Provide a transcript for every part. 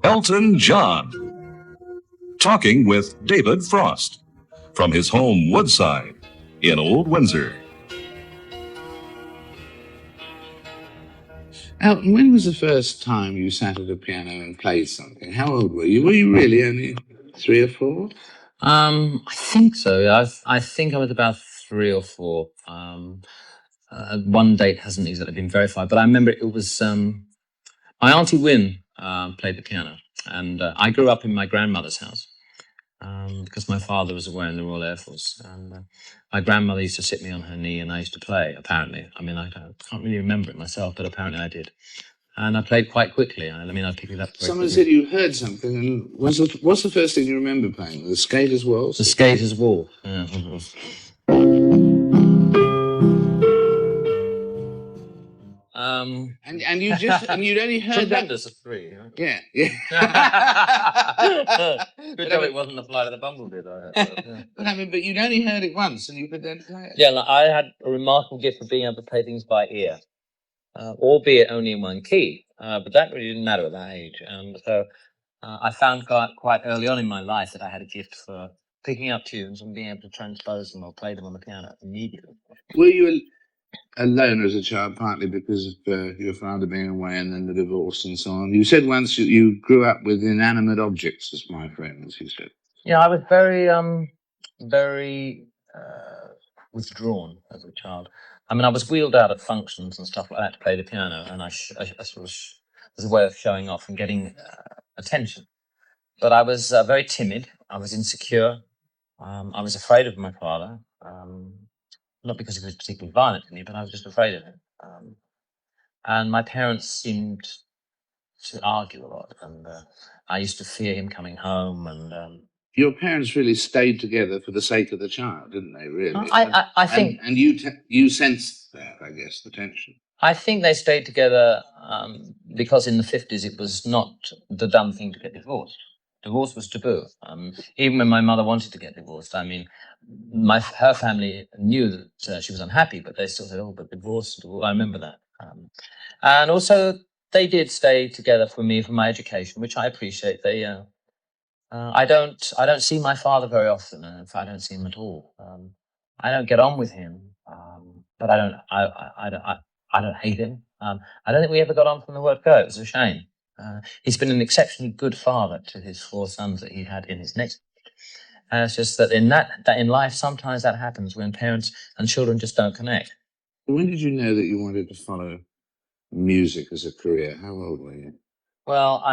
Elton John, talking with David Frost from his home Woodside in Old Windsor. Elton, when was the first time you sat at a piano and played something? How old were you? Were you really only 3 or 4? I think so. Yeah. I think I was about 3 or 4. One date hasn't exactly been verified, but I remember it was my Auntie Wynne played the piano, and I grew up in my grandmother's house because my father was away in the Royal Air Force, and my grandmother used to sit me on her knee, and I used to play. Apparently, I mean, I can't really remember it myself, but apparently I did. And I played quite quickly. I picked it up very Someone quickly. said you heard something, and what's the first thing you remember playing? The Skater's Waltz? The Skater's Waltz. Yeah. And you'd only heard tremendous at 3. Right? Yeah. Good job it wasn't the Flight of the Bumblebee, though. But you'd only heard it once, and you could then play it. Yeah, like, I had a remarkable gift of being able to play things by ear, albeit only in one key. But that really didn't matter at that age, and so I found quite early on in my life that I had a gift for picking up tunes and being able to transpose them or play them on the piano immediately. Were you alone as a child, partly because of your father being away and then the divorce and so on? You said once you grew up with inanimate objects as my friends, you said. Yeah, I was very withdrawn as a child. I mean, I was wheeled out at functions and stuff like that to play the piano, and I sort of was a way of showing off and getting attention. But I was very timid. I was insecure. I was afraid of my father. Not because he was particularly violent to me, but I was just afraid of him. And my parents seemed to argue a lot, and I used to fear him coming home. And your parents really stayed together for the sake of the child, didn't they? Really, I think. And you sensed that, I guess, the tension. I think they stayed together because in the 50s it was not the dumb thing to get divorced. Divorce was taboo. Even when my mother wanted to get divorced, I mean, her family knew that she was unhappy, but they still said, "Oh, but divorce." I remember that. And also, they did stay together for me for my education, which I appreciate. I don't see my father very often. In fact, I don't see him at all. I don't get on with him, but I don't hate him. I don't think we ever got on from the word go. It was a shame. He's been an exceptionally good father to his 4 sons that he had in his next. And it's just that in life, sometimes that happens when parents and children just don't connect. When did you know that you wanted to follow music as a career? How old were you? Well,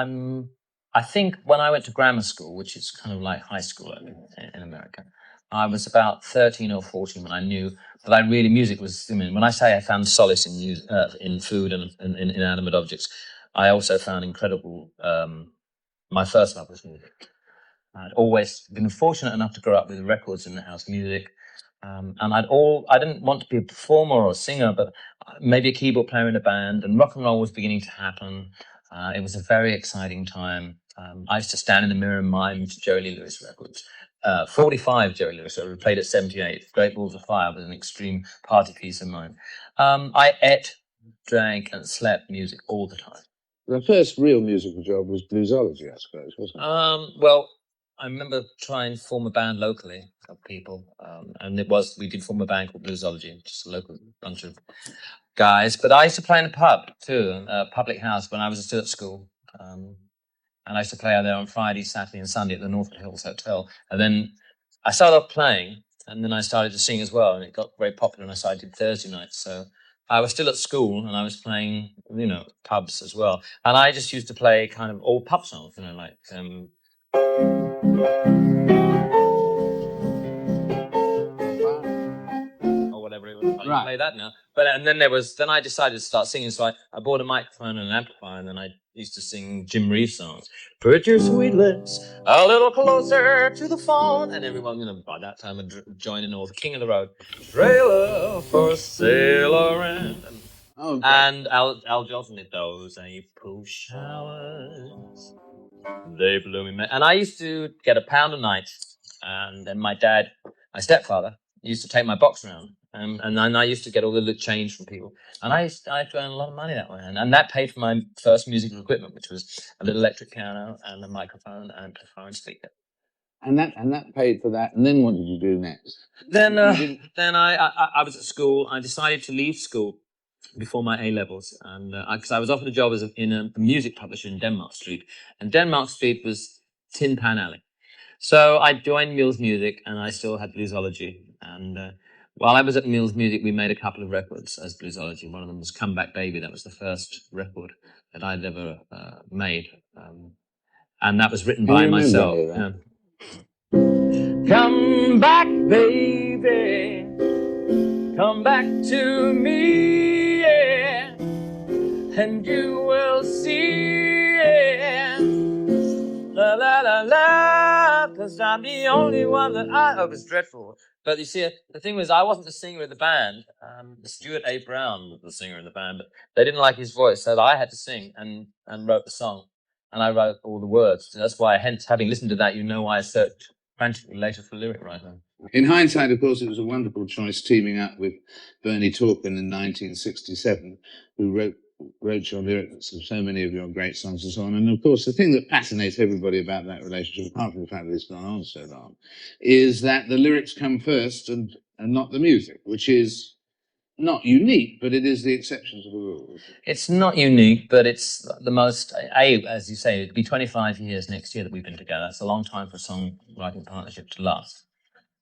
I think when I went to grammar school, which is kind of like high school in America, I was about 13 or 14 when I knew that music was. I mean, when I say I found solace in music, in food and in inanimate objects, I also found incredible. My first love was music. I'd always been fortunate enough to grow up with records in the house, music, and I didn't want to be a performer or a singer, but maybe a keyboard player in a band. And rock and roll was beginning to happen. It was a very exciting time. I used to stand in the mirror and mime Jerry Lee Lewis records. 45 Jerry Lewis, so we played at 78. Great Balls of Fire was an extreme party piece of mine. I ate, drank, and slept music all the time. The first real musical job was bluesology, I suppose, wasn't it? Well, I remember trying to form a band locally of people, and we did form a band called Bluesology, just a local bunch of guys. But I used to play in a pub too, a public house when I was still at school. And I used to play out there on Friday, Saturday, and Sunday at the Northwood Hills Hotel. And then I started off playing, and then I started to sing as well, and it got very popular. And I started Thursday nights, so I was still at school, and I was playing, pubs as well. And I just used to play kind of old pub songs, like. Or whatever it was. I can play that now. And then I decided to start singing, so I bought a microphone and an amplifier, and then I used to sing Jim Reeves songs. Put your sweet lips a little closer to the phone. And everyone, by that time had joined in, all the King of the Road. Trailer for sailor and Al Johnson did those April showers. They blew me. And I used to get £1 a night. And then my stepfather, used to take my box around. And then I used to get all the change from people, and I used to earn a lot of money that way, and that paid for my first musical equipment, which was a little electric piano and a microphone, amplifier, and speaker. And that paid for that. And then what did you do next? Then I was at school. I decided to leave school before my A levels, and because I was offered a job in a music publisher in Denmark Street, and Denmark Street was Tin Pan Alley. So I joined Mills Music, and I still had Bluesology. And while I was at Mills Music, we made a couple of records as Bluesology. One of them was Come Back Baby. That was the first record that I'd ever made, and that was written by myself. Yeah. Come back, baby. Come back to me, yeah, and you will see, yeah. La la la la, 'cause I'm the only one that oh, it was dreadful. But you see, the thing was, I wasn't the singer of the band. Stuart A. Brown was the singer of the band, but they didn't like his voice, so I had to sing and wrote the song, and I wrote all the words. So that's why, hence, having listened to that, you know why I searched frantically later for a lyric writer. In hindsight, of course, it was a wonderful choice teaming up with Bernie Taupin in 1967, who wrote your lyrics of so many of your great songs and so on. And of course, the thing that fascinates everybody about that relationship, apart from the fact that it's gone on so long, is that the lyrics come first and not the music, which is not unique, but it is the exception to the rule. It's not unique, but it's the most, as you say, it'd be 25 years next year that we've been together. It's a long time for a songwriting partnership to last.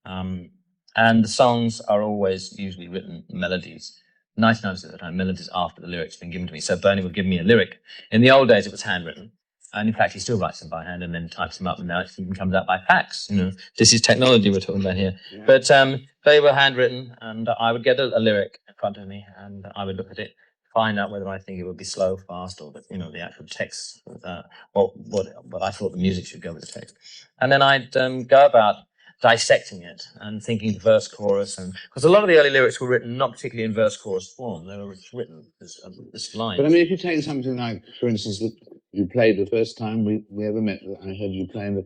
And the songs are always usually written melodies. 99% of the time, melodies after the lyrics have been given to me. So Bernie would give me a lyric. In the old days, it was handwritten. And in fact, he still writes them by hand and then types them up. And now it even comes out by fax. You know, this is technology we're talking about here. Yeah. But they were handwritten, and I would get a lyric in front of me, and I would look at it, find out whether I think it would be slow, fast, or the actual text, what I thought the music should go with the text. And then I'd go about dissecting it and thinking verse, chorus, and because a lot of the early lyrics were written not particularly in verse, chorus form. They were written as lines. But I mean, if you take something like, for instance, that you played the first time we ever met, I heard you playing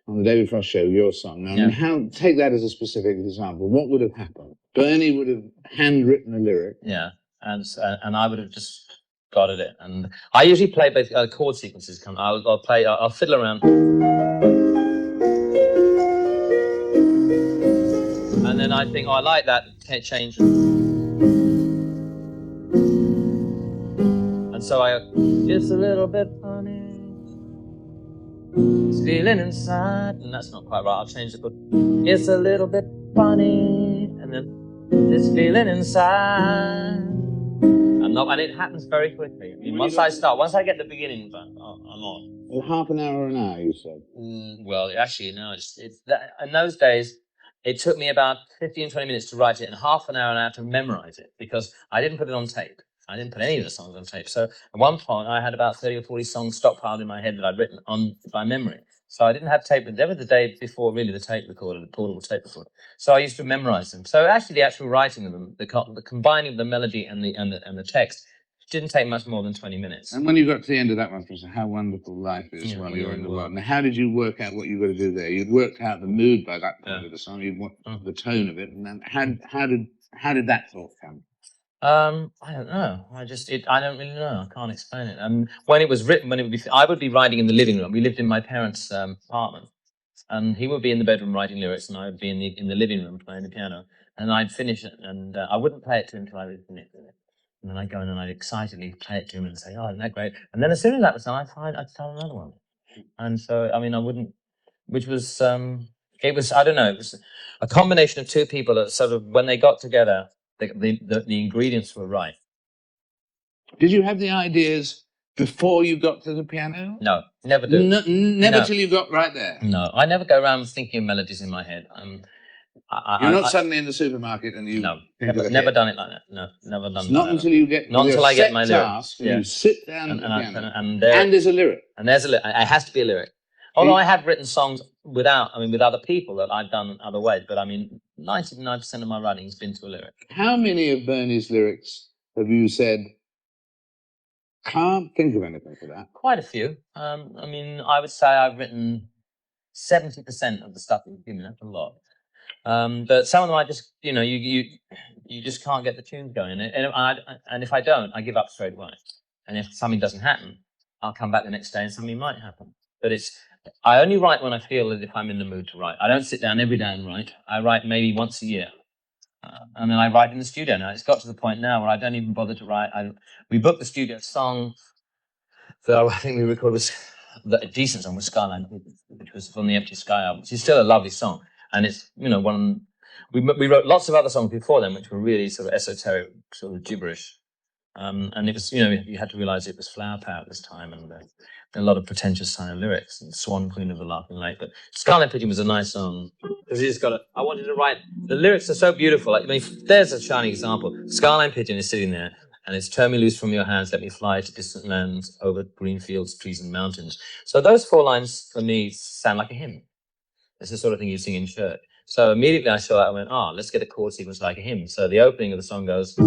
on the David Frost show, your song. Now, yeah. I mean, take that as a specific example. What would have happened? Bernie would have handwritten a lyric. Yeah, and I would have just got at it. And I usually play both chord sequences. I'll fiddle around. And then I think, I like that change. And so it's a little bit funny. It's feeling inside. And that's not quite right. I'll change the chord. It's a little bit funny. And then it's feeling inside. And it happens very quickly. I mean, once I get the beginning, I'm on. Well, half an hour or an hour, you said? Well, actually, no. It's that, in those days, it took me about 15, 20 minutes to write it and half an hour to memorize it because I didn't put it on tape. I didn't put any of the songs on tape. So at one point, I had about 30 or 40 songs stockpiled in my head that I'd written by memory. So I didn't have tape. There was the day before, really, the tape recorder, the portable tape recorder. So I used to memorize them. So actually, the actual writing of them, the combining of the melody and the text, didn't take much more than 20 minutes. And when you got to the end of that one, How Wonderful Life Is While You're in the World. Now, how did you work out what you got to do there? You'd worked out the mood by that point of the song. You'd want the tone of it. And then how did that thought come? I don't know. I don't really know. I can't explain it. When it was written, I would be writing in the living room. We lived in my parents' apartment, and he would be in the bedroom writing lyrics, and I would be in the living room playing the piano. And I'd finish it, and I wouldn't play it to him until I was finished with it. And then I'd go in and I'd excitedly play it to him and say, "Oh, isn't that great?" And then as soon as that was done, I'd start another one. And so, I mean, I wouldn't, which was, it was, I don't know, it was a combination of two people that sort of, when they got together, the ingredients were right. Did you have the ideas before you got to the piano? No, never do. Never till you got right there? No, I never go around thinking of melodies in my head. You're not suddenly in the supermarket and you... No, never done it like that. No, never done it. Not until you get... Not until I get my lyric. You sit down at the piano and there's a lyric. And there's a lyric. It has to be a lyric. Although I have written songs with other people that I've done other ways, but I mean, 99% of my writing has been to a lyric. How many of Bernie's lyrics have you said, can't think of anything for that? Quite a few. I mean, I would say I've written 70% of the stuff that you've given me. That's a lot. But some of them I just, you just can't get the tunes going. And if I don't, I give up straight away. And if something doesn't happen, I'll come back the next day and something might happen. But I only write when I feel that if I'm in the mood to write. I don't sit down every day and write. I write maybe once a year. And then I write in the studio now. It's got to the point now where I don't even bother to write. We booked the studio song. So I think we recorded a decent song with Skyline, which was from the Empty Sky album, which is still a lovely song. And it's, we wrote lots of other songs before then, which were really sort of esoteric, sort of gibberish. And it was, you had to realize it was Flower Power at this time, and a lot of pretentious kind of lyrics, and Swan Queen of the Laughing Lake. But Scarlet Pigeon was a nice song, because I wanted to write, the lyrics are so beautiful. I mean, there's a shining example. Scarlet Pigeon is sitting there, and it's turn me loose from your hands, let me fly to distant lands, over green fields, trees, and mountains. So those 4 lines, for me, sound like a hymn. It's the sort of thing you sing in church. So immediately I saw that, I went, let's get a chord sequence like a hymn. So the opening of the song goes...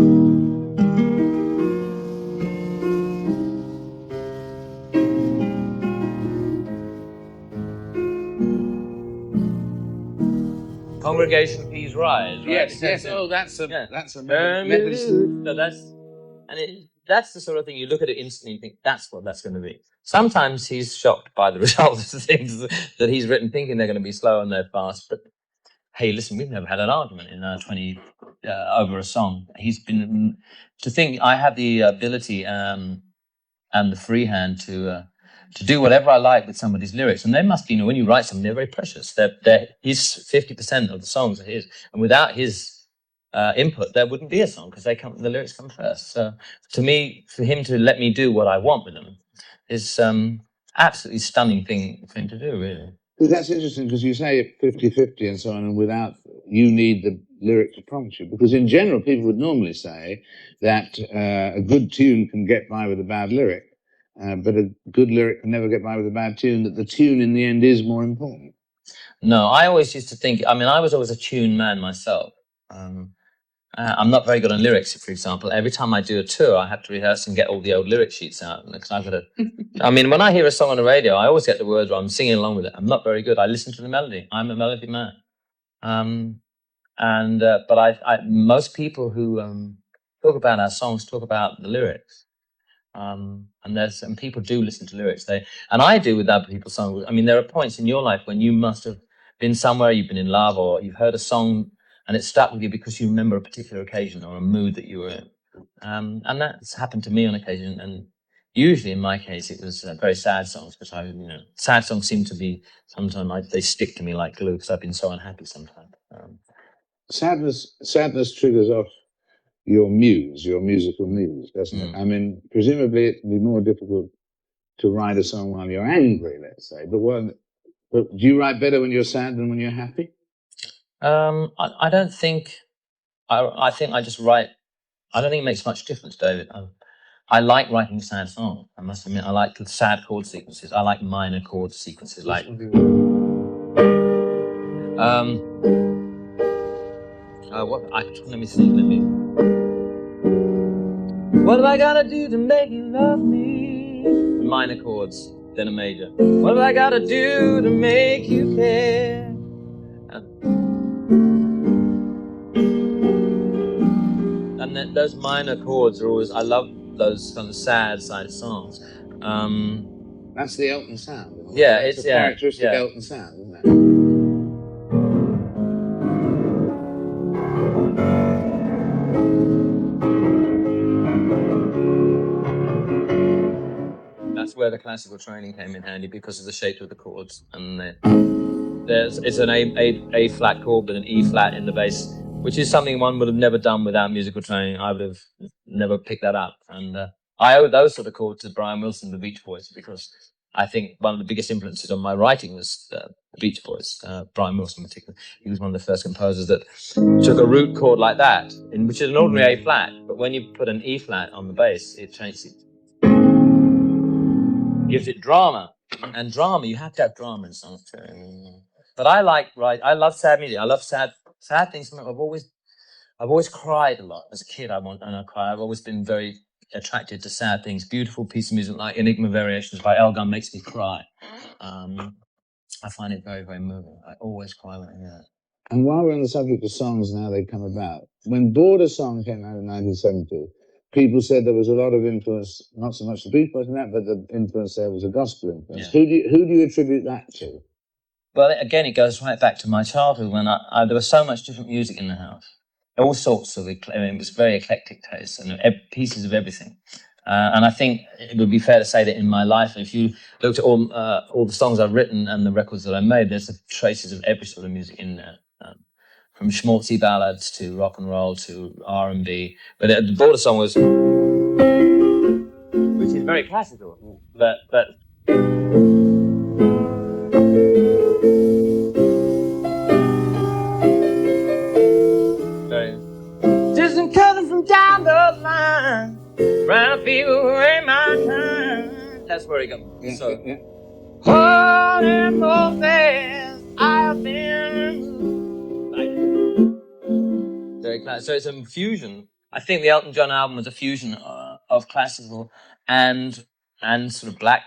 Congregation, please rise. Right? Yes. Oh, that's a that's the sort of thing you look at it instantly and think that's what that's going to be. Sometimes he's shocked by the results of things that he's written, thinking they're going to be slow and they're fast. But hey, listen, we've never had an argument in 20 over a song. He's been to think I have the ability and the free hand to do whatever I like with somebody's lyrics. And they must be, when you write something, they're very precious. His 50% of the songs are his. And without his input, there wouldn't be a song, because the lyrics come first. So to me, for him to let me do what I want with them is absolutely stunning thing to do, really. Well, that's interesting, because you say 50-50 and so on, and without, you need the lyric to prompt you. Because in general, people would normally say that a good tune can get by with a bad lyric. But a good lyric can never get by with a bad tune, that the tune in the end is more important. No, I always used to think, I was always a tune man myself. I'm not very good on lyrics, for example. Every time I do a tour, I have to rehearse and get all the old lyric sheets out. Because I've got to... when I hear a song on the radio, I always get the words where I'm singing along with it. I'm not very good. I listen to the melody. I'm a melody man. But most people who talk about our songs talk about the lyrics. And people do listen to lyrics. And I do with other people's songs. There are points in your life when you must have been somewhere, you've been in love, or you've heard a song and it stuck with you because you remember a particular occasion or a mood that you were in. And that's happened to me on occasion. And usually in my case, it was very sad songs, because sad songs seem to be, sometimes they stick to me like glue, because I've been so unhappy sometimes. Sadness triggers off your muse, your musical muse, doesn't it? Presumably it can be more difficult to write a song while you're angry, let's say. But do you write better when you're sad than when you're happy? I don't think. I think I just write. I don't think it makes much difference, David. I like writing sad songs. I must admit, I like the sad chord sequences. I like minor chord sequences, like. Let me see. What have I gotta do to make you love me? Minor chords, then a major. What have I gotta do to make you care? And then those minor chords are always, I love those kind of sad side songs. That's the Elton sound. Yeah, it's a characteristic Elton sound, isn't it? That's where the classical training came in handy, because of the shape of the chords. And it's an A flat chord with an E flat in the bass, which is something one would have never done without musical training. I would have never picked that up. And I owe those sort of chords to Brian Wilson, the Beach Boys, because I think one of the biggest influences on my writing was the Beach Boys, Brian Wilson in particular. He was one of the first composers that took a root chord like that, which is an ordinary A flat, but when you put an E flat on the bass, it changes it. Gives it drama. And drama, you have to have drama in songs too. But I love sad music. I love sad things. I've always cried a lot as a kid. I've always been very attracted to sad things. Beautiful piece of music like Enigma Variations by Elton makes me cry. I find it very, very moving. I always cry when I hear that. And while we're on the subject of songs and how they come about, when Border Song came out in 1970, people said there was a lot of influence, not so much the Beatles in that, but the influence there was a gospel influence. Yeah. Who do you attribute that to? Well, again, it goes right back to my childhood when there was so much different music in the house. All sorts of, it was very eclectic taste and pieces of everything. And I think it would be fair to say that in my life, if you looked at all the songs I've written and the records that I made, there's traces of every sort of music in there. From schmaltzy ballads to rock and roll to R&B. But the Border Song was, which is very classical, but very distant cousin from down the line, round a few away my time. That's where he goes. Yeah, So, yeah. all in those days I've been. Very classic. So it's a fusion. I think the Elton John album was a fusion of classical and sort of black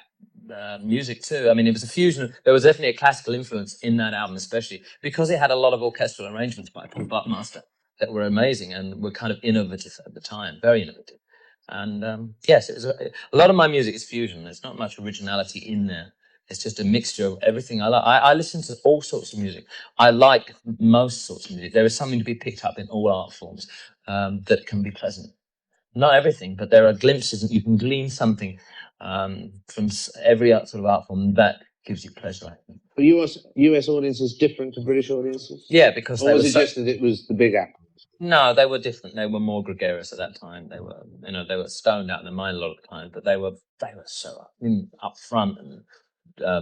music too. I mean, it was a fusion. There was definitely a classical influence in that album, especially because it had a lot of orchestral arrangements by Paul Buckmaster that were amazing and were kind of innovative at the time, very innovative. And yes, it was a lot of my music is fusion. There's not much originality in there. It's just a mixture of everything I like. I listen to all sorts of music. I like most sorts of music. There is something to be picked up in all art forms that can be pleasant. Not everything, but there are glimpses that you can glean something from every sort of art form that gives you pleasure, I think. Were US audiences different to British audiences? Yeah, because or was it just that it was the Big Apple? No, they were different. They were more gregarious at that time. They were, they were stoned out of their mind a lot of the time, but they were so up front and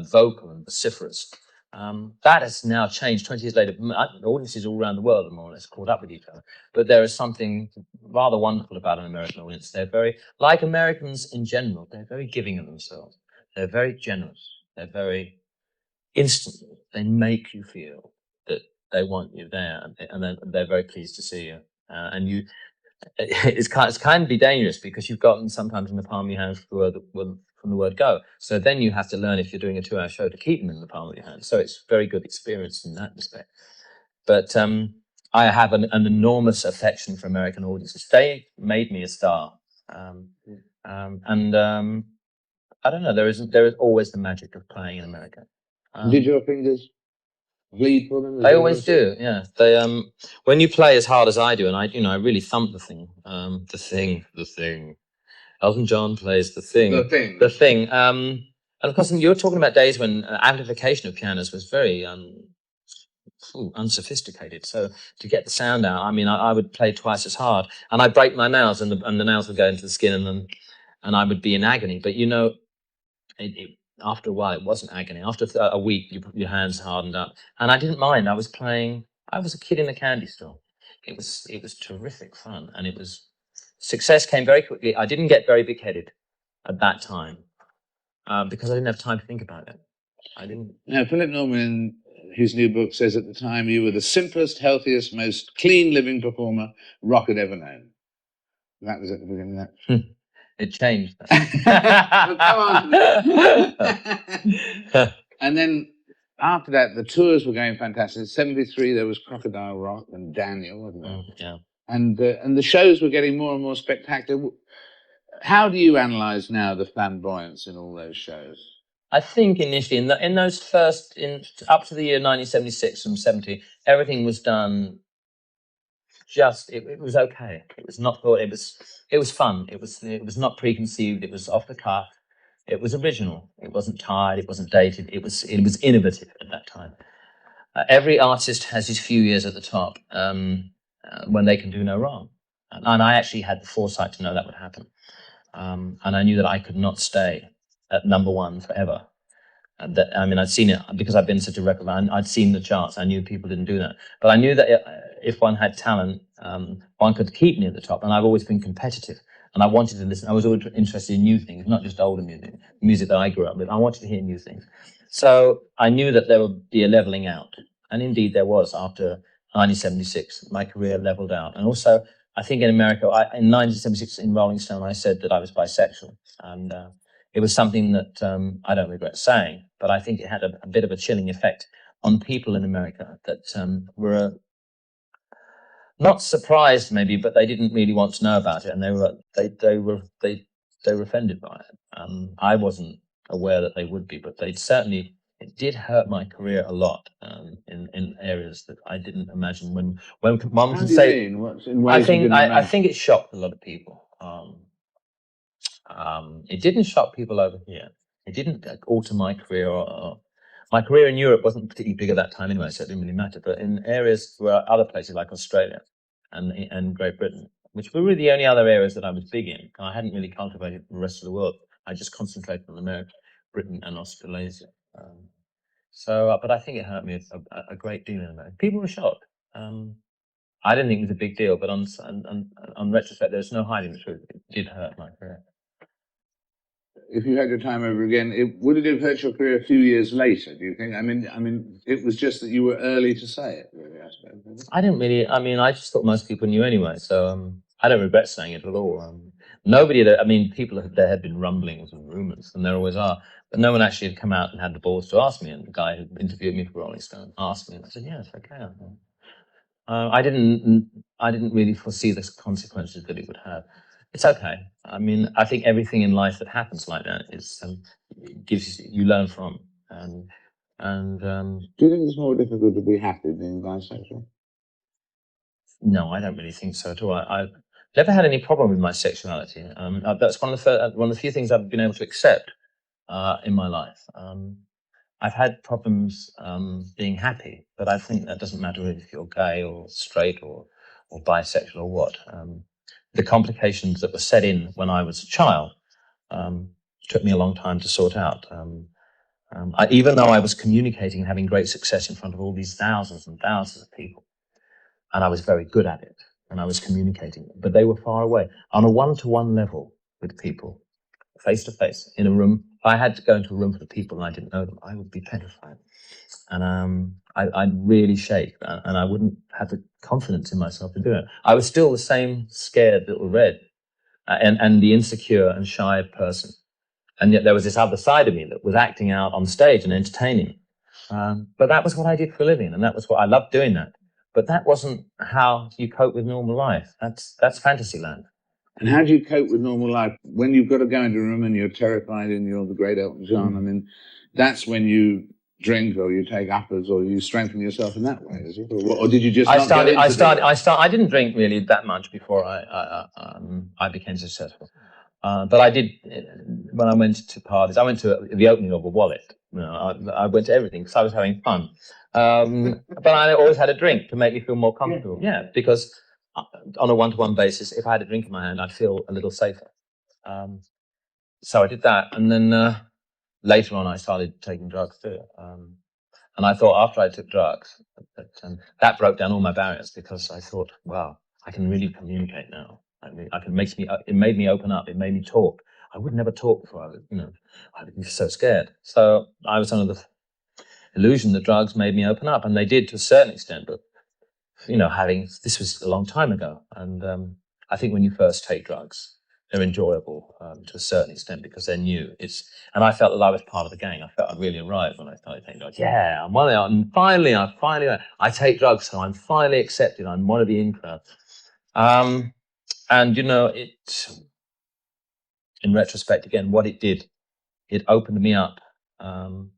vocal and vociferous. That has now changed 20 years later. Audiences all around the world are more or less caught up with each other. But there is something rather wonderful about an American audience. They're very, like Americans in general, they're very giving of themselves. They're very generous. They're very instant. They make you feel that they want you there, and they're very pleased to see you. And you, it's kind of be dangerous because you've got them sometimes in the palm of your hand from the word go. So then you have to learn, if you're doing a 2-hour show, to keep them in the palm of your hand. So it's a very good experience in that respect. But I have an enormous affection for American audiences. They made me a star. And I don't know, there is always the magic of playing in America. Did your fingers bleed for them? They always do, yeah. They when you play as hard as I do, and I really thump the thing. The thing. Elton John plays the thing. The thing. And of course, you're talking about days when amplification of pianos was very unsophisticated. So to get the sound out, I mean, I would play twice as hard, and I'd break my nails, and the nails would go into the skin, and I would be in agony. But after a while, it wasn't agony. After a week, your hands hardened up, and I didn't mind. I was a kid in a candy store. It was terrific fun, and success came very quickly. I didn't get very big-headed at that time because I didn't have time to think about it. I didn't. Now, Philip Norman, whose new book says at the time you were the simplest, healthiest, most clean living performer rock had ever known. That was at the beginning of that. It changed. Well, come on. And then after that, the tours were going fantastic. In 73, there was Crocodile Rock and Daniel, wasn't there? Yeah. And the shows were getting more and more spectacular. How do you analyse now the flamboyance in all those shows? I think initially, in those first, up to the year 1976 and 70, everything was done. It was okay. It was not thought. It was fun. It was not preconceived. It was off the cuff. It was original. It wasn't tired. It wasn't dated. It was innovative at that time. Every artist has his few years at the top when they can do no wrong, and I actually had the foresight to know that would happen. And I knew that I could not stay at number one forever. I'd seen it because I've been such a record man. I'd seen the charts. I knew people didn't do that. But I knew that if one had talent, one could keep me at the top. And I've always been competitive. And I wanted to listen. I was always interested in new things, not just older music that I grew up with. I wanted to hear new things. So I knew that there would be a leveling out. And indeed there was. After 1976, my career leveled out. And also, I think in America, in 1976 in Rolling Stone, I said that I was bisexual. And it was something that I don't regret saying, but I think it had a bit of a chilling effect on people in America that were not surprised, maybe, but they didn't really want to know about it, and they were offended by it. I wasn't aware that they would be, but it did hurt my career a lot in areas that I didn't imagine. When one How can do you say, mean? What's in ways you didn't I imagine? think it shocked a lot of people. It didn't shock people over here. It didn't alter my career. My career in Europe wasn't particularly big at that time anyway, so it didn't really matter. But in areas where other places like Australia and Great Britain, which were really the only other areas that I was big in, I hadn't really cultivated the rest of the world. I just concentrated on America, Britain, and Australasia. But I think it hurt me a great deal in America. People were shocked. I didn't think it was a big deal, but on retrospect, there's no hiding the truth. It did hurt my career. If you had your time over again, would it have hurt your career a few years later, do you think? I mean, it was just that you were early to say it, really, I suppose. I didn't really, I mean, I just thought most people knew anyway, so I don't regret saying it at all. There had been rumblings and rumors, and there always are, but no one actually had come out and had the balls to ask me, and the guy who interviewed me for Rolling Stone asked me, and I said, yes, okay. I didn't really foresee the consequences that it would have. It's okay. I mean, I think everything in life that happens like that is you learn from, and do you think it's more difficult to be happy being bisexual? no, I don't really think so at all. I've never had any problem with my sexuality. That's one of the few things I've been able to accept in my life. I've had problems being happy, but I think that doesn't matter if you're gay or straight or bisexual or what. The complications that were set in when I was a child took me a long time to sort out. Even though I was communicating and having great success in front of all these thousands and thousands of people, and I was very good at it, and I was communicating, but they were far away. On a one-to-one level with people, face to face, in a room, if I had to go into a room for the people and I didn't know them, I would be petrified. And I'd really shake, and I wouldn't have the confidence in myself to do it. I was still the same scared little Red, and the insecure and shy person. And yet there was this other side of me that was acting out on stage and entertaining. But that was what I did for a living, and that was what I loved doing that. But that wasn't how you cope with normal life. That's fantasy land. And how do you cope with normal life when you've got to go into a room and you're terrified and you're the great Elton John? I mean, that's when you drink or you take uppers or you strengthen yourself in that way, is it? Or did you just? I didn't drink really that much before I became successful. But I did when I went to parties. I went to the opening of a wallet. You know, I went to everything because I was having fun. But I always had a drink to make me feel more comfortable. Yeah, because on a one-to-one basis, if I had a drink in my hand, I'd feel a little safer. So I did that, and then later on, I started taking drugs too. And I thought after I took drugs, that broke down all my barriers because I thought, wow, I can really communicate now. It made me open up. It made me talk. I would never talk before. I'd be so scared. So I was under the illusion that drugs made me open up, and they did to a certain extent. But this was a long time ago, and I think when you first take drugs, they're enjoyable to a certain extent because they're new. And I felt that I was part of the gang. I felt I'd really arrived when I started taking drugs. Yeah, I'm one of the, and finally, I take drugs, so I'm finally accepted. I'm one of the in crowd. And in retrospect, again, what it did, it opened me up to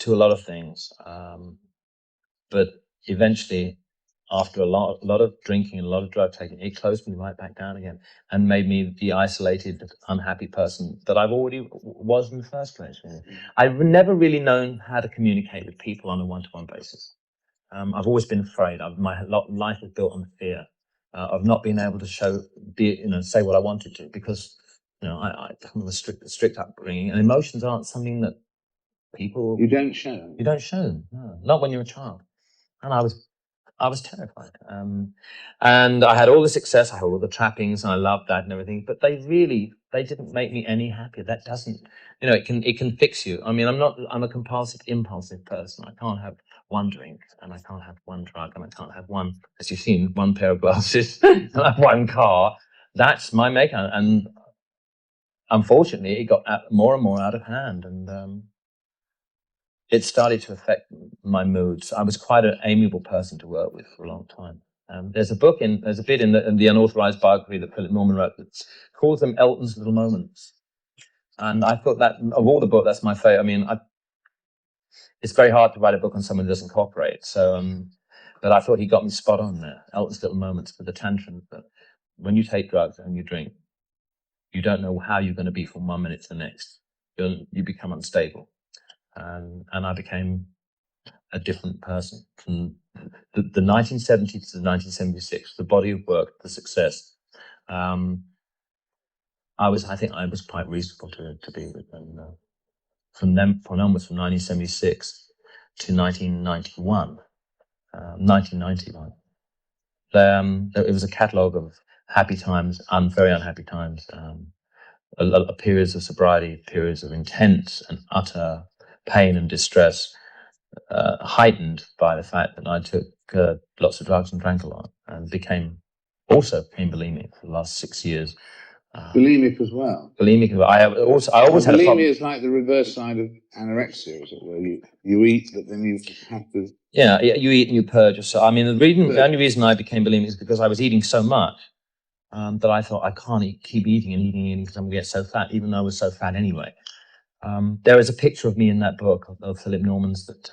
a lot of things. But eventually, after a lot of drinking and a lot of drug taking, it closed me right back down again and made me the isolated, unhappy person that I've already was in the first place. I've never really known how to communicate with people on a one-to-one basis. I've always been afraid. My life is built on fear of not being able to say what I wanted to, because I come from a strict upbringing, and emotions aren't something that people you don't show. You don't show them, no, not when you're a child. And I was terrified. And I had all the success, I had all the trappings, and I loved that and everything. But they didn't make me any happier. That doesn't, it can fix you. I mean, I'm a compulsive, impulsive person. I can't have one drink, and I can't have one drug, and I can't have one, as you've seen, one pair of glasses, and I have one car. That's my makeup. And unfortunately, it got more and more out of hand. And it started to affect my moods. I was quite an amiable person to work with for a long time. There's a bit in the unauthorized biography that Philip Norman wrote that calls them Elton's little moments. And I thought that of all the books, that's my favorite. I mean, it's very hard to write a book on someone who doesn't cooperate. So, but I thought he got me spot on there. Elton's little moments with the tantrum. But when you take drugs and you drink, you don't know how you're going to be from 1 minute to the next. You become unstable. And I became a different person from the 1970 to the 1976, the body of work, the success. I think I was quite reasonable to be with them. From onwards, from 1976 to 1991, 1991, it was a catalogue of happy times and very unhappy times, periods of sobriety, periods of intense and utter pain and distress, heightened by the fact that I took lots of drugs and drank a lot, and became bulimic for the last 6 years. Bulimic as well. Bulimic. I always had a problem. Bulimia is like the reverse side of anorexia, is it? Where you eat, but then you have to. Yeah, you eat and you purge yourself. I mean, the only reason I became bulimic is because I was eating so much that I thought I can't keep eating and eating because I'm going to get so fat, even though I was so fat anyway. There is a picture of me in that book of Philip Norman's that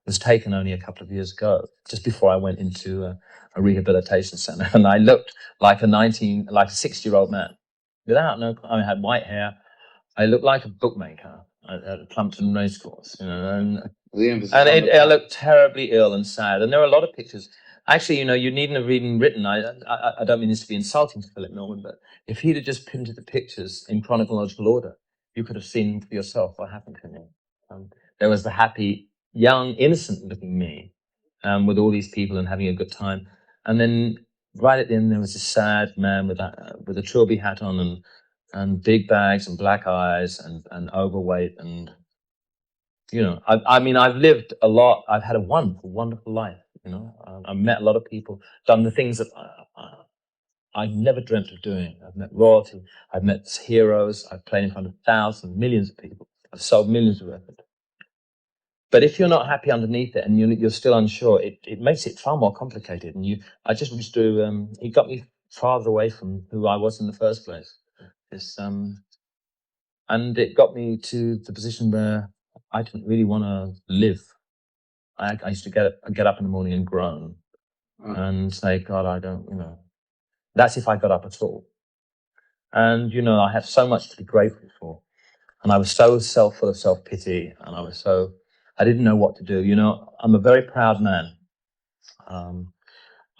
was taken only a couple of years ago, just before I went into a rehabilitation center, and I looked like a 60-year-old man. I had white hair. I looked like a bookmaker at Plumpton Racecourse, and I looked terribly ill and sad. And there are a lot of pictures. Actually, you needn't have even written. I don't mean this to be insulting to Philip Norman, but if he'd have just printed the pictures in chronological order, you could have seen for yourself what happened to me. There was the happy, young, innocent-looking me with all these people and having a good time, and then right at the end there was this sad man with a trilby hat on and big bags and black eyes and overweight, and I mean, I've lived a lot. I've had a wonderful, wonderful life. I've met a lot of people, done the things that I never dreamt of doing. I've met royalty. I've met heroes. I've played in front of thousands, millions of people. I've sold millions of records. But if you're not happy underneath it and you're still unsure, it makes it far more complicated. And I just wish to. It got me farther away from who I was in the first place. And it got me to the position where I didn't really want to live. I used to get up in the morning and groan and say, God, I don't. That's if I got up at all. And, I have so much to be grateful for. And I was so full of self-pity, and I didn't know what to do. I'm a very proud man.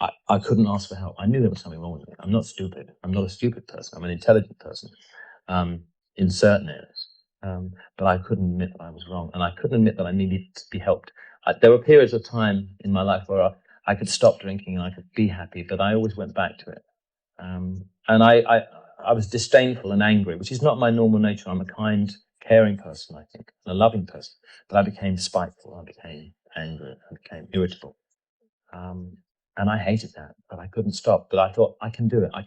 I couldn't ask for help. I knew there was something wrong with me. I'm not stupid. I'm not a stupid person. I'm an intelligent person in certain areas. But I couldn't admit that I was wrong, and I couldn't admit that I needed to be helped. There were periods of time in my life where I could stop drinking and I could be happy, but I always went back to it. And I was disdainful and angry, which is not my normal nature. I'm a kind, caring person, I think, and a loving person. But I became spiteful, I became angry, I became irritable. And I hated that, but I couldn't stop. But I thought, I can do it, I'll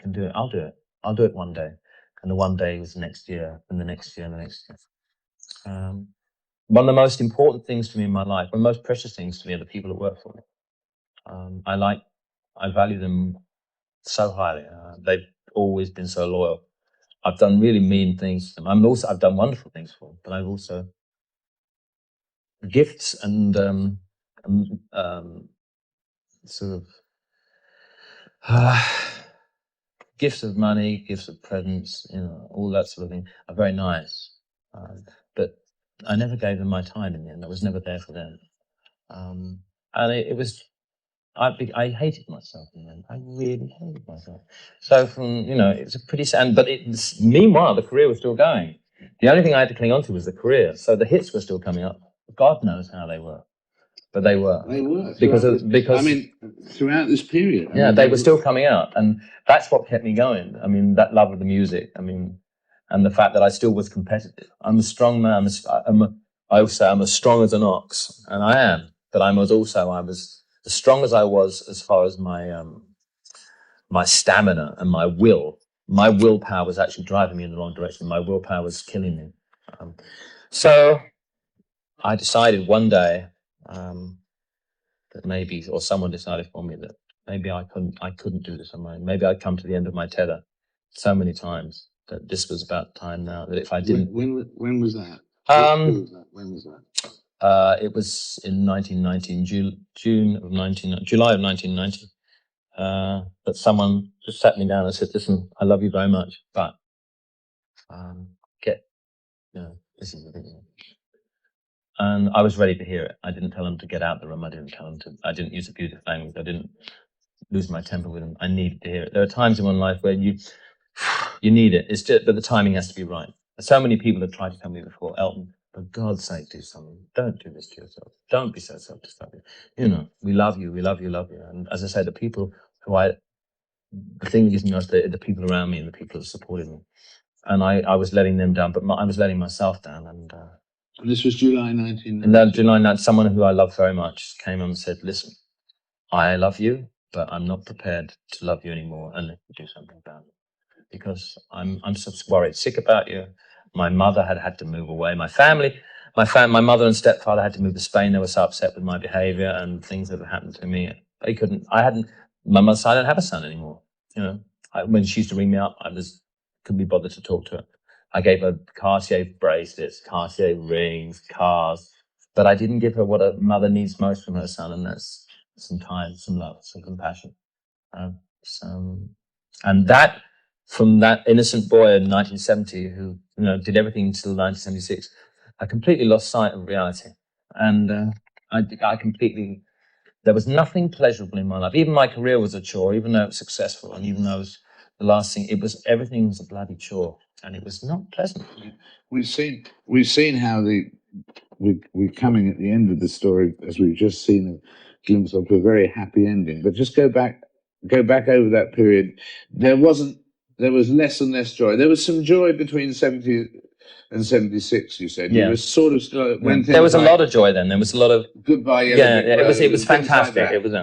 do it. I'll do it one day. And the one day was the next year, and the next year, and the next year. One of the most important things to me in my life, one of the most precious things to me are the people that work for me. I value them so highly. They've always been so loyal. I've done really mean things to them. I've done wonderful things for them, but I've also gifts and sort of gifts of money, gifts of presents, all that sort of thing are very nice. But I never gave them my time in the end. I was never there for them. And it was. I hated myself in the end. I really hated myself. So it's a pretty sad, but meanwhile, the career was still going. The only thing I had to cling on to was the career. So the hits were still coming up. God knows how they were, but they were. They were. Because I mean, throughout this period. They were still coming out, and that's what kept me going. I mean, that love of the music. I mean, and the fact that I still was competitive. I'm a strong man. I always say I'm as strong as an ox, and I am. But I was as strong as I was as far as my stamina and my willpower was actually driving me in the wrong direction. My willpower was killing me. So I decided one day that maybe, or someone decided for me that maybe I couldn't do this on my own. Maybe I'd come to the end of my tether so many times that this was about time now. That if I didn't, When was that? Who um, was that? When was that? it was in 1990, July of 1990. That someone just sat me down and said, "Listen, I love you very much, but get, this is the thing." And I was ready to hear it. I didn't tell him to get out the room. I didn't use abusive language. I didn't lose my temper with him. I needed to hear it. There are times in one life where you need it. It's just, but the timing has to be right. So many people have tried to tell me before, Elton, for God's sake, do something. Don't do this to yourself. Don't be so self-destructive. We love you. We love you, love you. And as I say, the people the thing is most the people around me and the people that supported me. And I was letting them down, but I was letting myself down. And This was July 1990. and then July 9th, someone who I love very much came on and said, "Listen, I love you, but I'm not prepared to love you anymore unless you do something about it. Because I'm so worried, sick about you." My mother had to move away. My mother and stepfather had to move to Spain. They were so upset with my behavior and things that had happened to me. My mother said, "I don't have a son anymore." When she used to ring me up, couldn't be bothered to talk to her. I gave her Cartier bracelets, Cartier rings, cars, but I didn't give her what a mother needs most from her son, and that's some time, some love, some compassion. And that, from that innocent boy in 1970 who did everything until 1976, I completely lost sight of reality, and I completely. There was nothing pleasurable in my life. Even my career was a chore, even though it was successful, and even though it was the last thing. Everything was a bloody chore, and it was not pleasant. We've seen how we're coming at the end of the story, as we've just seen a glimpse of, to a very happy ending. But just go back over that period. There was less and less joy. There was some joy between 70 and 76. You said you were sort of still when there was a lot of joy then. There was a lot of Goodbye. It was fantastic. Like it was.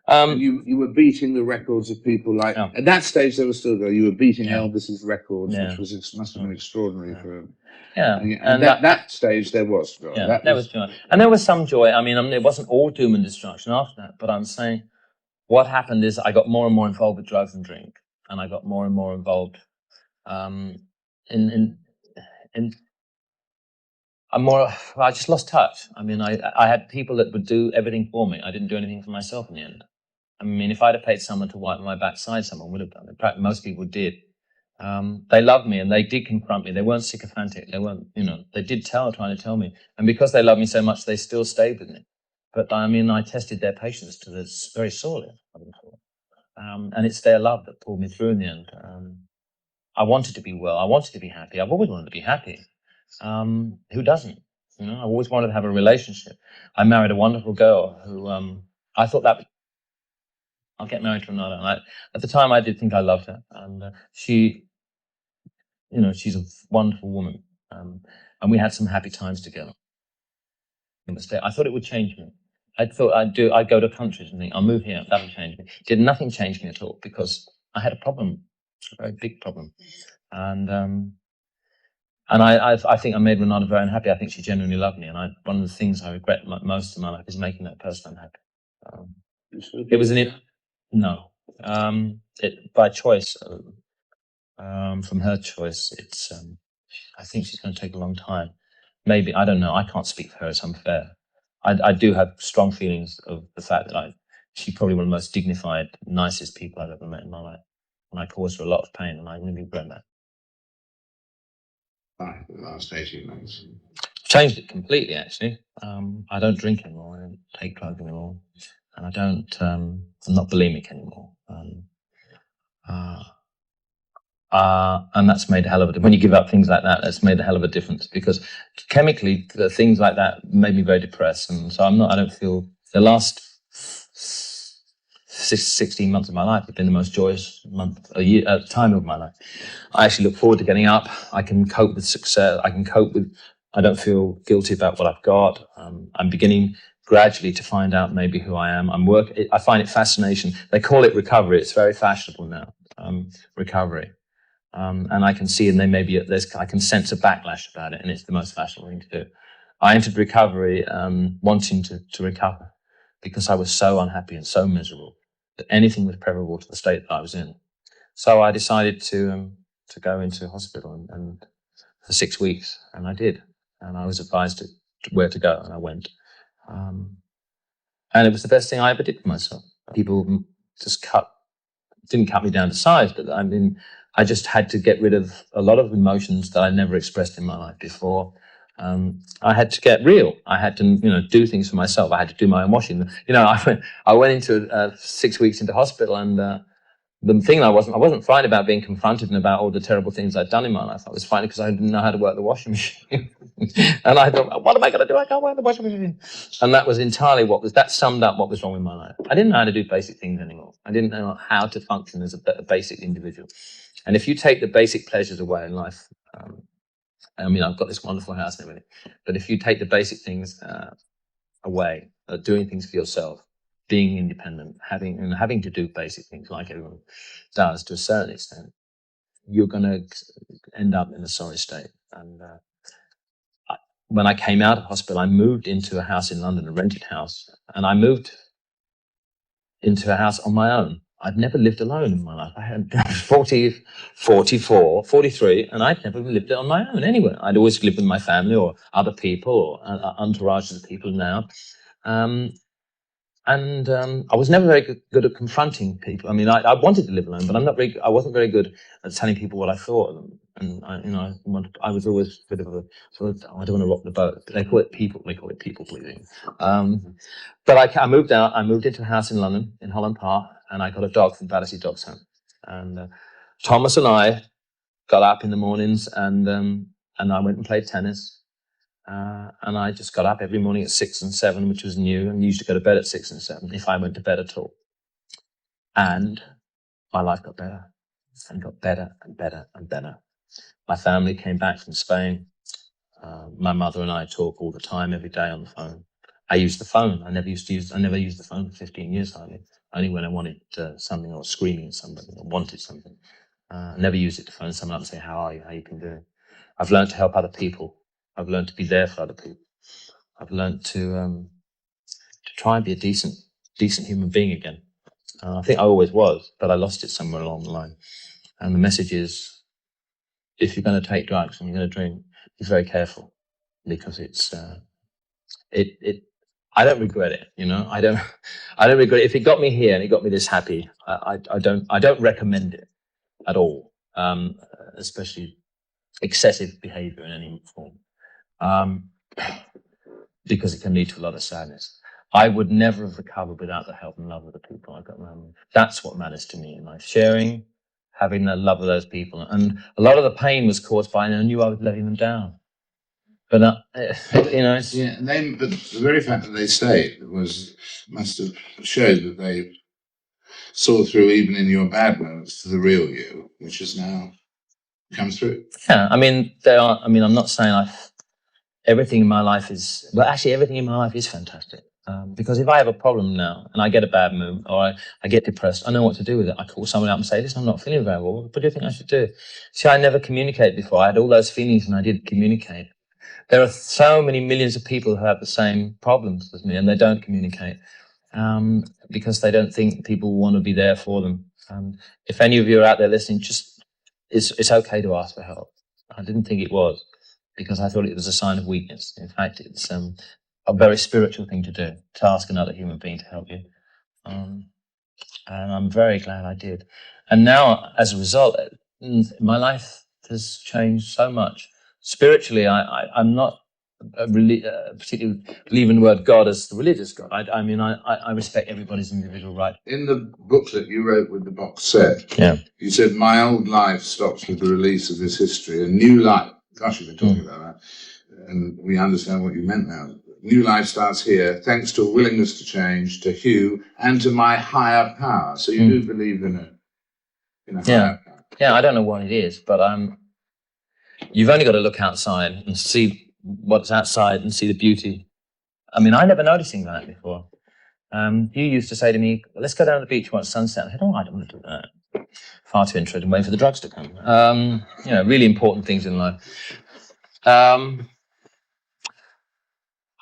And you were beating the records of people like at that stage. There was still you were beating Elvis's records, which must have been extraordinary for him. And that stage there was joy. There was joy, and there was some joy. I mean, it wasn't all doom and destruction after that. But I'm saying, what happened is I got more and more involved with drugs and drink, and I got more and more involved in. I just lost touch. I mean, I had people that would do everything for me. I didn't do anything for myself in the end. I mean, if I'd have paid someone to wipe my backside, someone would have done it. In fact, most people did. They loved me and they did confront me. They weren't sycophantic. They weren't, they did trying to tell me. And because they loved me so much, they still stayed with me. But I mean, I tested their patience to this very sorely. And it's their love that pulled me through in the end. I wanted to be well. I wanted to be happy. I've always wanted to be happy. Who doesn't? I always wanted to have a relationship. I married a wonderful girl who I thought that I'll get married to another. And at the time, I did think I loved her, and she's a wonderful woman, and we had some happy times together. I thought it would change me. I thought I'd go to countries and think I'll move here. That'll change me. Nothing changed me at all because I had a problem, a very big problem, and I think I made Renata very unhappy. I think she genuinely loved me, and one of the things I regret most in my life is making that person unhappy. It was no, by choice, from her choice. It's I think she's going to take a long time. Maybe, I don't know. I can't speak for her. It's unfair. I do have strong feelings of the fact that she's probably one of the most dignified, nicest people I've ever met in my life, and I caused her a lot of pain, and I really regret that. The last 18 months. Changed it completely, actually. I don't drink anymore. I don't take drugs anymore. And I don't, I'm not bulimic anymore. And that's made a hell of a difference. When you give up things like that, that's made a hell of a difference because chemically, the things like that made me very depressed. And so I don't feel the last 16 months of my life have been the most joyous time of my life. I actually look forward to getting up. I can cope with success. I don't feel guilty about what I've got. I'm beginning gradually to find out maybe who I am. I find it fascination. They call it recovery. It's very fashionable now, recovery. And I can see, and I can sense a backlash about it, and it's the most fashionable thing to do. I entered recovery wanting to recover because I was so unhappy and so miserable that anything was preferable to the state that I was in. So I decided to go into hospital and for 6 weeks, and I did. And I was advised to where to go, and I went. And it was the best thing I ever did for myself. People just didn't cut me down to size, but I mean, I just had to get rid of a lot of emotions that I never expressed in my life before. I had to get real. I had to, do things for myself. I had to do my own washing. I went into 6 weeks into hospital, and the thing I wasn't fine about being confronted and about all the terrible things I'd done in my life. I was fine because I didn't know how to work the washing machine. And I thought, what am I going to do? I can't work the washing machine. And that was entirely that summed up what was wrong with my life. I didn't know how to do basic things anymore. I didn't know how to function as a basic individual. And if you take the basic pleasures away in life, I've got this wonderful house and everything, but if you take the basic things away, doing things for yourself, being independent, having to do basic things like everyone does to a certain extent, you're going to end up in a sorry state. And when I came out of hospital, I moved into a house in London, a rented house, and I moved into a house on my own. I'd never lived alone in my life. I had 44, 43, and I'd never lived on my own anywhere. I'd always lived with my family or other people or entourages of people now. And I was never very good at confronting people. I mean, I wanted to live alone, but I wasn't very good at telling people what I thought of them. And I was always a bit of a sort of, I don't want to rock the boat. They call it people pleasing. But I moved out. I moved into a house in London, in Holland Park, and I got a dog from Battersea Dogs Home. And Thomas and I got up in the mornings, and I went and played tennis. And I just got up every morning at 6 and 7, which was new, and used to go to bed at 6 and 7 if I went to bed at all. And my life got better and got better and better and better. My family came back from Spain. My mother and I talk all the time, every day on the phone. I use the phone. I never used the phone for 15 years hardly. Only when I wanted something, or was screaming at somebody, or wanted something. I never used it to phone someone up and say, how are you? How you been doing? I've learned to help other people. I've learned to be there for other people. I've learned to try and be a decent human being again. I think I always was, but I lost it somewhere along the line. And the message is, if you're going to take drugs and you're going to drink, be very careful, because it's I don't regret it. I don't regret it. If it got me here and it got me this happy, I don't recommend it at all, especially excessive behavior in any form. Because it can lead to a lot of sadness. I would never have recovered without the help and love of the people I've got around me. That's what matters to me in life. Sharing, having the love of those people. And a lot of the pain was caused by, I knew I was letting them down. But, it's... Yeah, but the very fact that they stayed must have showed that they saw through, even in your bad moments, to the real you, which has now come through. Yeah, I'm not saying everything in my life is... Well, actually, everything in my life is fantastic. Because if I have a problem now and I get a bad mood or I get depressed, I know what to do with it. I call someone up and say, listen, I'm not feeling very well. What do you think I should do? See, I never communicated before. I had all those feelings and I didn't communicate. There are so many millions of people who have the same problems as me and they don't communicate because they don't think people want to be there for them. If any of you are out there listening, it's okay to ask for help. I didn't think it was, because I thought it was a sign of weakness. In fact, it's a very spiritual thing to do, to ask another human being to help you. And I'm very glad I did. And now, as a result, my life has changed so much. Spiritually, I'm not particularly believe in the word God as the religious God. I respect everybody's individual right. In the booklet you wrote with the box set, you said, my old life stops with the release of this history. A new life. Gosh, you've been talking about that. And we understand what you meant now. New life starts here, thanks to a willingness to change, to Hugh, and to my higher power. So you do believe in a higher power. Yeah, I don't know what it is, but you've only got to look outside and see what's outside and see the beauty. I never noticed things like that before. You used to say to me, let's go down to the beach and watch sunset. I said, I don't want to do that. Far too interested in waiting for the drugs to come. Really important things in life.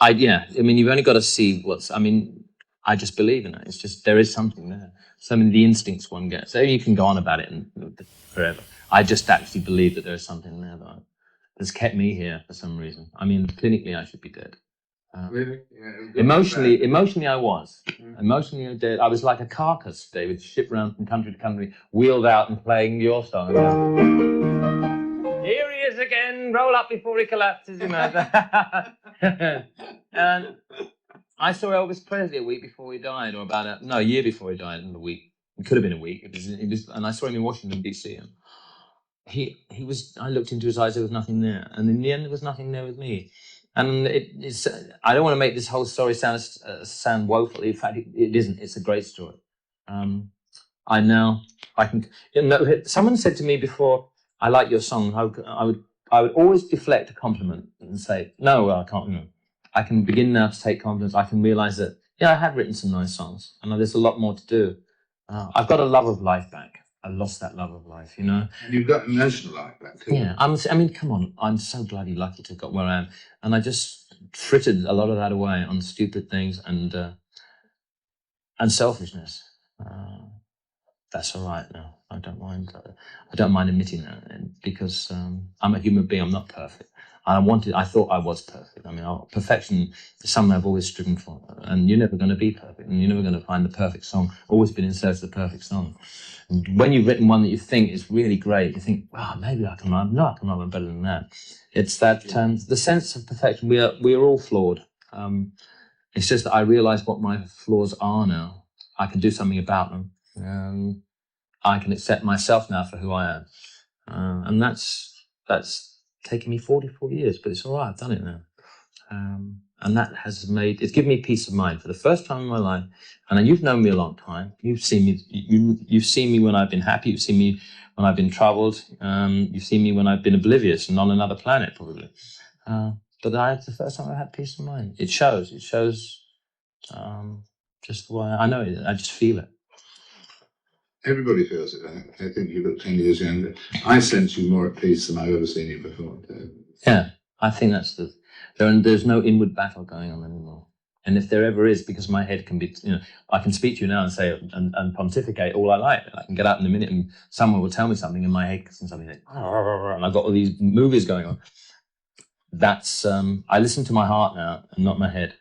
Yeah, I mean, you've only got to see I just believe in it. It's just, there is something there. Some of the instincts one gets. So you can go on about it forever. I just actually believe that there's something there that's kept me here for some reason. I mean, clinically, I should be dead. Really? Yeah, Emotionally, I was. Emotionally, I did. I was like a carcass, David, shipped around from country to country, wheeled out and playing your song. Here he is again, roll up before he collapses, you know. And I saw Elvis Presley a week before he died, or a year before he died, in a week. It could have been a week. And I saw him in Washington, D.C. And he was, I looked into his eyes, there was nothing there. And in the end, there was nothing there with me. And it's, I don't want to make this whole story sound woeful. In fact, it isn't. It's a great story. Someone said to me before, I like your song. I would always deflect a compliment and say, no, well, I can't. No. I can begin now to take confidence. I can realize that, yeah, I have written some nice songs, and there's a lot more to do. I've got a love of life back. I lost that love of life, you know. And you've got emotional life back too. Yeah, I mean, come on. I'm so bloody lucky to have got where I am, and I just frittered a lot of that away on stupid things and selfishness. That's all right now. I don't mind. I don't mind admitting that, because I'm a human being. I'm not perfect. I thought I was perfect. I mean, perfection is something I've always striven for. And you're never going to be perfect, and you're never going to find the perfect song. Always been in search of the perfect song. And when you've written one that you think is really great, you think, wow, maybe I can write. No, I can write one better than that. It's that the sense of perfection. We are all flawed. It's just that I realise what my flaws are now. I can do something about them. I can accept myself now for who I am. And that's taken me 44 years, but it's all right, I've done it now. And that it's given me peace of mind for the first time in my life. And you've known me a long time. You've seen me, you've seen me when I've been happy. You've seen me when I've been troubled. You've seen me when I've been oblivious and on another planet, probably. But it's the first time I've had peace of mind. It shows just the way I know it. I just feel it. Everybody feels it. I think you look 10 years younger. I sense you more at peace than I've ever seen you before. Yeah, I think there's no inward battle going on anymore. And if there ever is, because my head can be, I can speak to you now and say and pontificate all I like. I can get out in a minute and someone will tell me something in my head and something like, and I've got all these movies going on. That's I listen to my heart now and not my head.